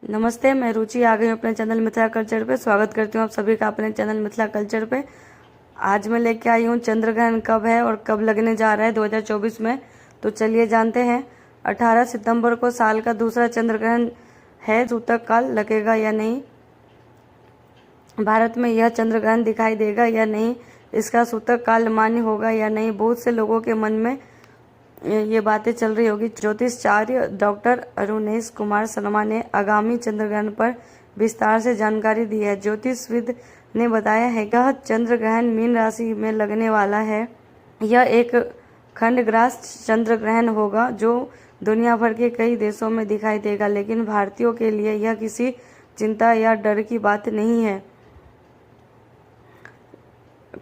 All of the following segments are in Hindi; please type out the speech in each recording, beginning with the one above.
नमस्ते, मैं रुचि आ गई हूँ अपने चैनल मिथिला कल्चर पे। स्वागत करती हूँ आप सभी का अपने चैनल मिथिला कल्चर पे। आज मैं लेके आई हूँ चंद्र ग्रहण कब है और कब लगने जा रहा है 2024 में। तो चलिए जानते हैं। 18 सितंबर को साल का दूसरा चंद्र ग्रहण है। सूतक काल लगेगा या नहीं, भारत में यह चंद्र ग्रहण दिखाई देगा या नहीं, इसका सूतक काल मान्य होगा या नहीं, बहुत से लोगों के मन में ये बातें चल रही होगी। ज्योतिषाचार्य डॉक्टर अरुणेश कुमार शर्मा ने आगामी चंद्र ग्रहण पर विस्तार से जानकारी दी है। ज्योतिषविद ने बताया है कि यह चंद्र ग्रहण मीन राशि में लगने वाला है। यह एक खंडग्रास चंद्र ग्रहण होगा जो दुनिया भर के कई देशों में दिखाई देगा, लेकिन भारतीयों के लिए यह किसी चिंता या डर की बात नहीं है।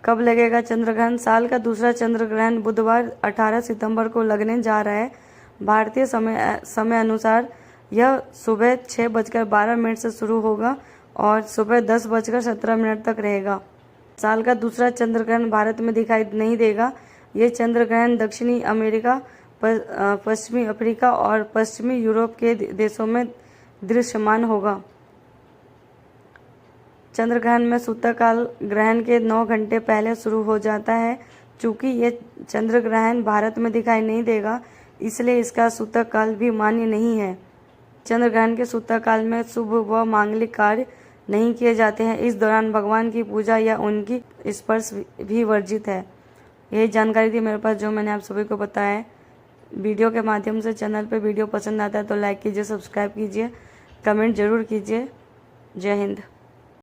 कब लगेगा चंद्र ग्रहण? साल का दूसरा चंद्र ग्रहण बुधवार 18 सितंबर को लगने जा रहा है। भारतीय समय अनुसार यह सुबह 6:12 से शुरू होगा और सुबह 10:17 तक रहेगा। साल का दूसरा चंद्र ग्रहण भारत में दिखाई नहीं देगा। ये चंद्र ग्रहण दक्षिणी अमेरिका, पश्चिमी अफ्रीका और पश्चिमी यूरोप के देशों में दृश्यमान होगा। चंद्र ग्रहण में सूतक काल ग्रहण के 9 घंटे पहले शुरू हो जाता है। चूंकि ये चंद्र ग्रहण भारत में दिखाई नहीं देगा, इसलिए इसका सूतक काल भी मान्य नहीं है। चंद्र ग्रहण के सूतक काल में शुभ व मांगलिक कार्य नहीं किए जाते हैं। इस दौरान भगवान की पूजा या उनकी स्पर्श भी वर्जित है। यही जानकारी थी मेरे पास, जो मैंने आप सभी को बताया है वीडियो के माध्यम से। चैनल पे वीडियो पसंद आता है तो लाइक कीजिए, सब्सक्राइब कीजिए, कमेंट जरूर कीजिए। जय हिंद।